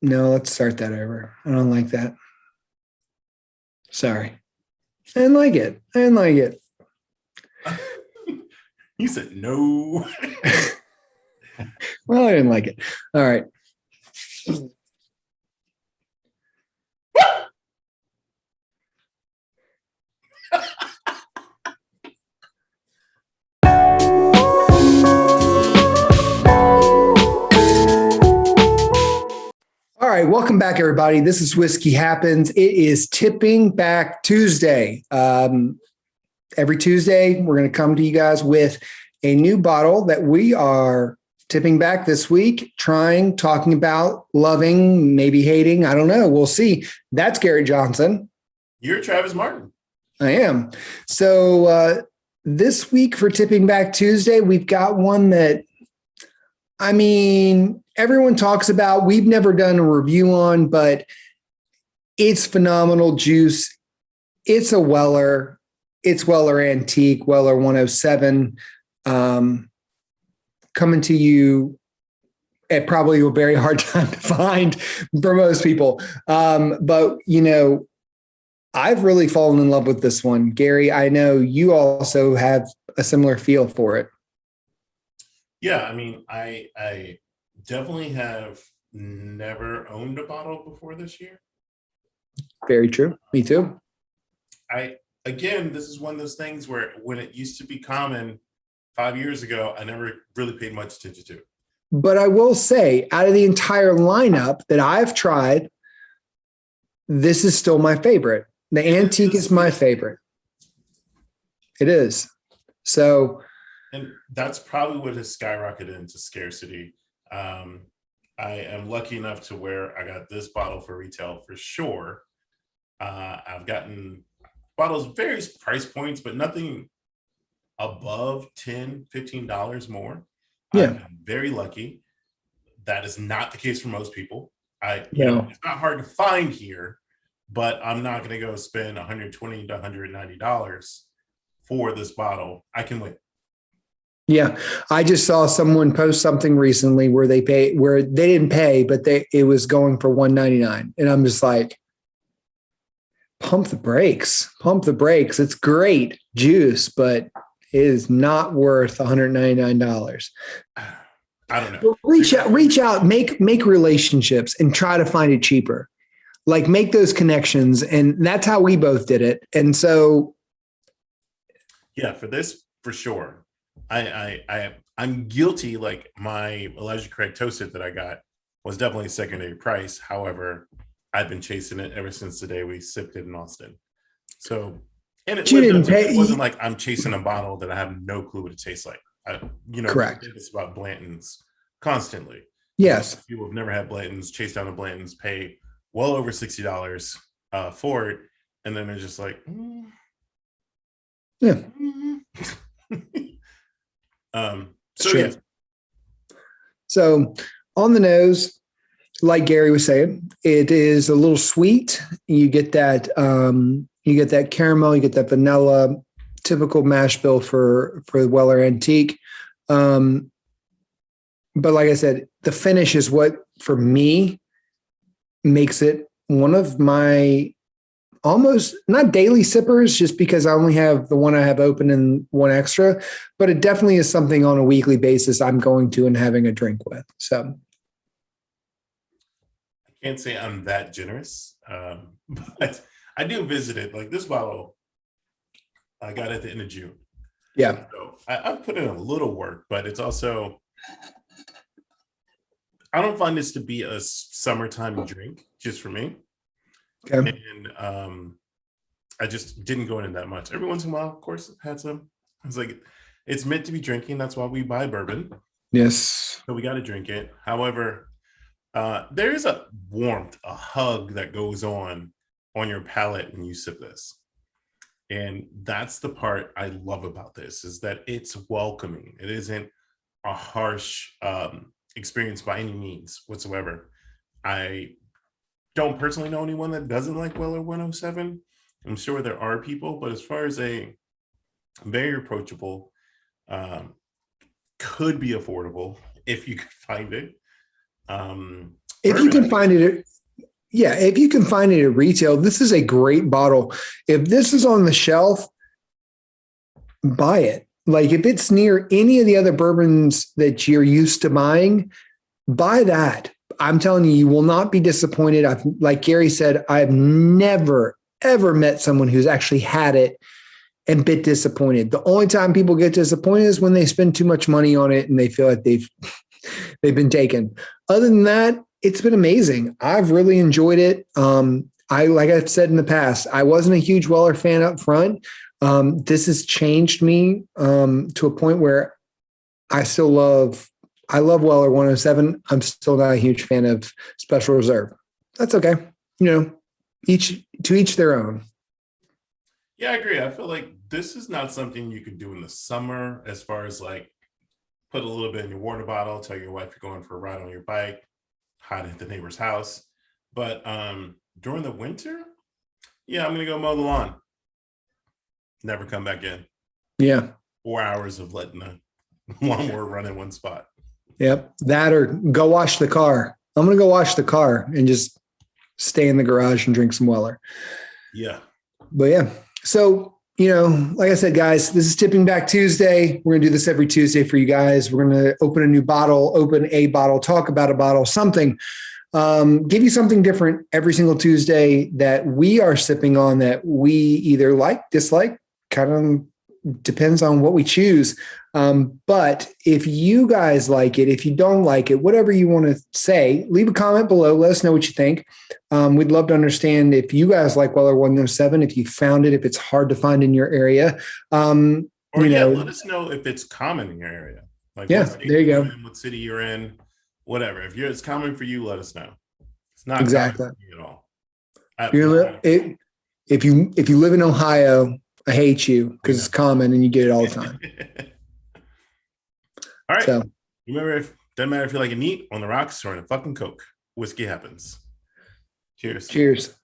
No, let's start that over. I don't like that. Sorry. I didn't like it. I didn't like it. You said no. Well, I didn't like it. All right. All right, welcome back, everybody. This is Whiskey Happens. It is Tipping Back Tuesday. Every Tuesday, we're going to come to you guys with a new bottle that we are tipping back this week, talking about, loving, maybe hating. I don't know. We'll see. That's Gary Johnson. You're Travis Martin. I am. So this week for Tipping Back Tuesday, we've got one that, everyone talks about. We've never done a review on, but it's phenomenal juice. It's a Weller. It's Weller Antique, Weller 107, coming to you at probably a very hard time to find for most people. But, I've really fallen in love with this one. Gary, I know you also have a similar feel for it. Yeah, I definitely have never owned a bottle before this year. Very true. Me too. Again, this is one of those things where when it used to be common 5 years ago, I never really paid much attention to. But I will say, out of the entire lineup that I've tried, this is still my favorite. The Antique is my favorite. It is. So, and that's probably what has skyrocketed into scarcity. I am lucky enough to where I got this bottle for retail for sure. I've gotten bottles, various price points, but nothing above $10, $15 more. Yeah. I'm very lucky. That is not the case for most people. It's not hard to find here, but I'm not going to go spend $120 to $190 for this bottle. I can wait. Yeah. I just saw someone post something recently where they didn't pay, but it was going for $199. And I'm just like, pump the brakes. It's great juice, but it is not worth $199. I don't know. Reach out, make relationships and try to find it cheaper. Like, make those connections. And that's how we both did it. And so. Yeah, for this, for sure. I'm guilty. Like, my Elijah Craig Toasted that I got was definitely a secondary price. However, I've been chasing it ever since the day we sipped it in Austin. So, and it wasn't like I'm chasing a bottle that I have no clue what it tastes like. Correct. It's about Blanton's constantly. Yes. People have never had Blanton's, chase down the Blanton's, pay well over $60 for it, and then they're just like, yeah. So on the nose, like Gary was saying, it is a little sweet. You get that caramel, you get that vanilla, typical mash bill for Weller Antique. But like I said, the finish is what, for me, makes it one of my almost not daily sippers, just because I only have the one I have open and one extra, but it definitely is something on a weekly basis I'm going to and having a drink with. So I can't say I'm that generous, but I do visit it. Like, this bottle, I got at the end of June. Yeah. So I've put in a little work, but it's also, I don't find this to be a summertime drink just for me. Okay. And I just didn't go into that much. Every once in a while, of course, I've had some. I was like, it's meant to be drinking. That's why we buy bourbon. Yes. So we got to drink it. However, there is a warmth, a hug that goes on your palate when you sip this. And that's the part I love about this, is that it's welcoming. It isn't a harsh experience by any means whatsoever. I don't personally know anyone that doesn't like Weller 107. I'm sure there are people, but as far as a very approachable, could be affordable if you could find it. If you can find it, yeah, if you can find it at retail, this is a great bottle. If this is on the shelf, buy it. Like if it's near any of the other bourbons that you're used to buying, buy that. I'm telling you, you will not be disappointed. Like Gary said, I've never, ever met someone who's actually had it and bit disappointed. The only time people get disappointed is when they spend too much money on it and they feel like they've been taken. Other than that, it's been amazing. I've really enjoyed it. Like I've said in the past, I wasn't a huge Weller fan up front. This has changed me to a point where I love Weller 107. I'm still not a huge fan of Special Reserve. That's okay. Each their own. Yeah, I agree. I feel like this is not something you could do in the summer, as far as like put a little bit in your water bottle, tell your wife you're going for a ride on your bike, hide at the neighbor's house. But during the winter, yeah, I'm gonna go mow the lawn. Never come back in. Yeah. 4 hours of letting the lawnmower run in one spot. Yep. That or go wash the car. I'm gonna go wash the car and just stay in the garage and drink some Weller. Yeah. But yeah. So, like I said, guys, this is Tipping Back Tuesday. We're going to do this every Tuesday for you guys. We're going to open a bottle, talk about a bottle, something, give you something different every single Tuesday that we are sipping on that we either like, dislike, kind of depends on what we choose. But if you guys like it, if you don't like it, whatever you want to say, leave a comment below. Let us know what you think. We'd love to understand if you guys like Weller 107, if you found it, if it's hard to find in your area. Let us know if it's common in your area. Like, yeah, there you go. What city you're in, whatever. If it's common for you, let us know. It's not exactly common for you at all. If you live in Ohio, I hate you because it's common and you get it all the time. All right. So remember, doesn't matter if you like it neat, on the rocks, or in a fucking Coke. Whiskey happens. Cheers. Cheers.